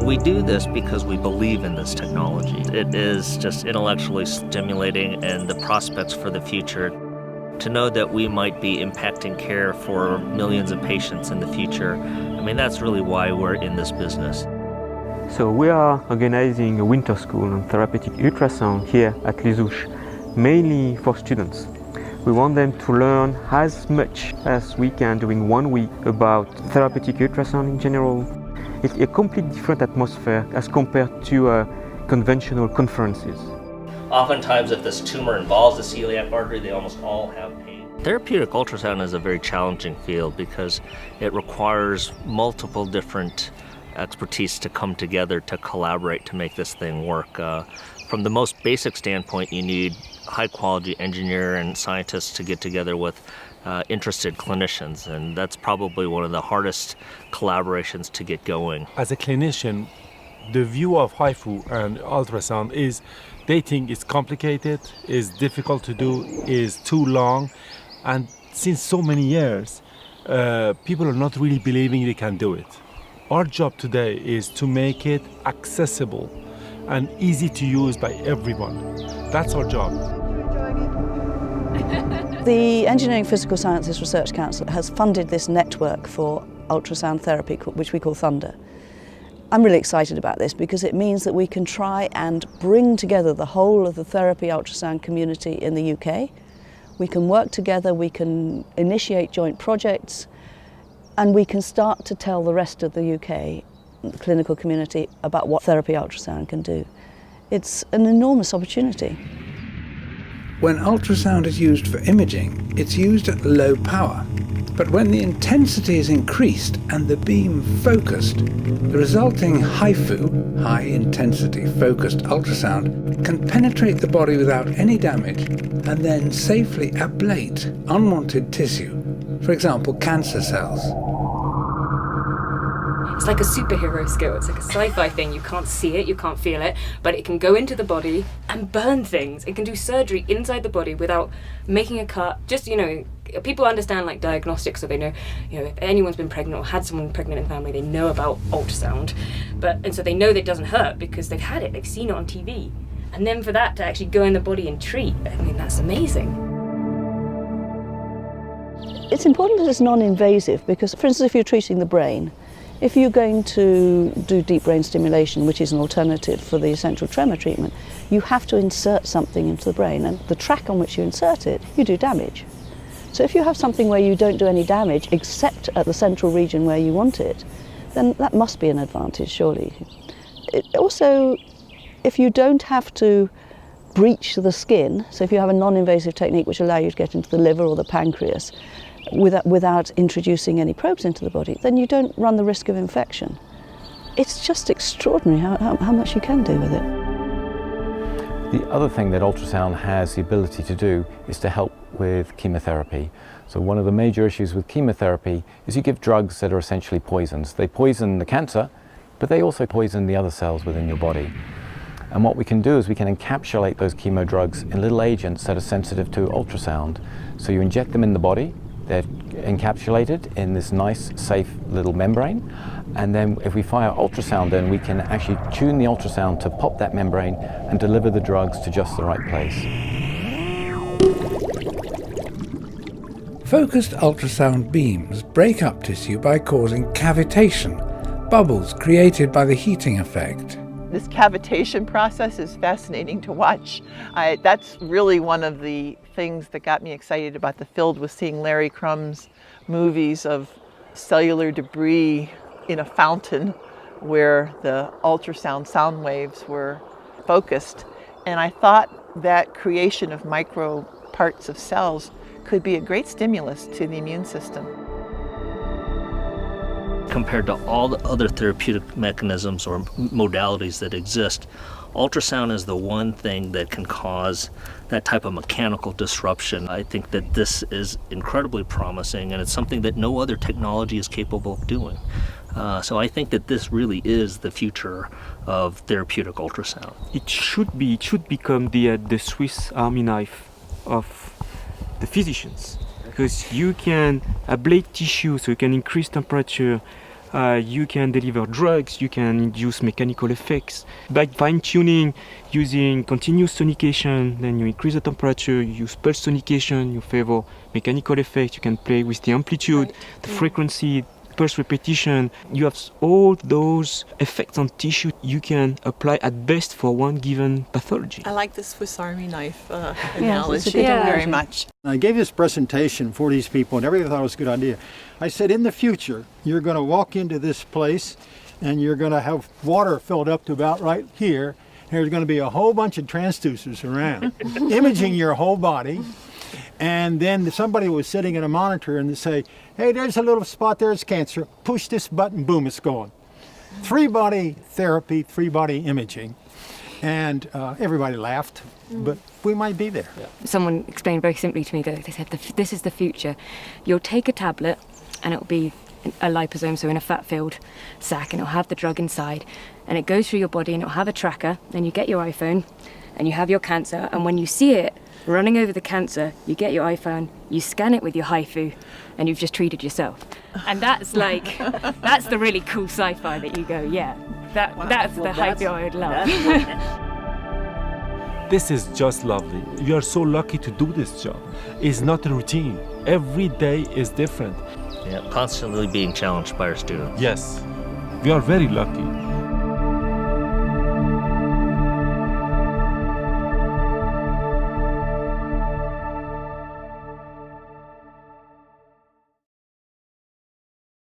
We do this because we believe in this technology. It is just intellectually stimulating, and the prospects for the future, to know that we might be impacting care for millions of patients in the future, I mean, that's really why we're in this business. So we are organizing a winter school on therapeutic ultrasound here at Les Houches, mainly for students. We want them to learn as much as we can during 1 week about therapeutic ultrasound in general. It's a completely different atmosphere as compared to conventional conferences. Oftentimes, if this tumor involves the celiac artery, they almost all have pain. Therapeutic ultrasound is a very challenging field because it requires multiple different expertise to come together to collaborate to make this thing work. From the most basic standpoint, you need high-quality engineer and scientists to get together with interested clinicians, and that's probably one of the hardest collaborations to get going. As a clinician, the view of HIFU and ultrasound is they think it's complicated, is difficult to do, is too long, and since so many years, people are not really believing they can do it. Our job today is to make it accessible and easy to use by everyone. That's our job. The Engineering Physical Sciences Research Council has funded this network for ultrasound therapy, which we call Thunder. I'm really excited about this because it means that we can try and bring together the whole of the therapy ultrasound community in the UK. We can work together, we can initiate joint projects, and we can start to tell the rest of the UK, the clinical community, about what therapy ultrasound can do. It's an enormous opportunity. When ultrasound is used for imaging, it's used at low power. But when the intensity is increased and the beam focused, the resulting HIFU, high intensity focused ultrasound, can penetrate the body without any damage and then safely ablate unwanted tissue, for example cancer cells. It's like a superhero skill. It's like a sci-fi thing. You can't see it, you can't feel it, but it can go into the body and burn things. It can do surgery inside the body without making a cut. Just, people understand like diagnostics, so they know, if anyone's been pregnant or had someone pregnant in the family, they know about ultrasound. And so they know that it doesn't hurt because they've had it, they've seen it on TV. And then for that to actually go in the body and treat, I mean, that's amazing. It's important that it's non-invasive because, for instance, if you're treating the brain, if you're going to do deep brain stimulation, which is an alternative for the essential tremor treatment, you have to insert something into the brain, and the track on which you insert it, you do damage. So if you have something where you don't do any damage except at the central region where you want it, then that must be an advantage, surely. Also, if you don't have to breach the skin, so if you have a non-invasive technique which allows you to get into the liver or the pancreas, without introducing any probes into the body, then you don't run the risk of infection. It's just extraordinary how much you can do with it. The other thing that ultrasound has the ability to do is to help with chemotherapy. So one of the major issues with chemotherapy is you give drugs that are essentially poisons. They poison the cancer, but they also poison the other cells within your body. And what we can do is we can encapsulate those chemo drugs in little agents that are sensitive to ultrasound. So you inject them in the body, they're encapsulated in this nice, safe little membrane. And then if we fire ultrasound in, we can actually tune the ultrasound to pop that membrane and deliver the drugs to just the right place. Focused ultrasound beams break up tissue by causing cavitation, bubbles created by the heating effect. This cavitation process is fascinating to watch. That's really one of the things that got me excited about the field, was seeing Larry Crumb's movies of cellular debris in a fountain where the ultrasound sound waves were focused. And I thought that creation of micro parts of cells could be a great stimulus to the immune system. Compared to all the other therapeutic mechanisms or modalities that exist, ultrasound is the one thing that can cause that type of mechanical disruption. I think that this is incredibly promising, and it's something that no other technology is capable of doing. So I think that this really is the future of therapeutic ultrasound. It should become the Swiss Army knife of the physicians, because you can ablate tissue, so you can increase temperature, You can deliver drugs, you can induce mechanical effects. By fine-tuning, using continuous sonication, then you increase the temperature, you use pulse sonication, you favor mechanical effects, you can play with the amplitude, the frequency, pulse repetition. You have all those effects on tissue you can apply at best for one given pathology. I like the Swiss Army knife it's a analogy good very analogy. much. I gave this presentation for these people and everybody thought it was a good idea. I said, in the future, you're going to walk into this place and you're going to have water filled up to about right here. There's going to be a whole bunch of transducers around, imaging your whole body. And then somebody was sitting at a monitor and they say, hey, there's a little spot there, it's cancer. Push this button, boom, it's gone. 3-body therapy, 3-body imaging. And everybody laughed, but we might be there. Someone explained very simply to me that they said, this is the future. You'll take a tablet and it'll be a liposome, so in a fat-filled sac, and it'll have the drug inside, and it goes through your body and it'll have a tracker, and you get your iPhone and you have your cancer, and when you see it running over the cancer, you get your iPhone, you scan it with your HIFU, and you've just treated yourself. And that's like, that's the really cool sci-fi that you go, yeah, that's the HIFU I would love. This is just lovely. You are so lucky to do this job. It's not a routine. Every day is different. Yeah, constantly being challenged by our students. Yes, we are very lucky.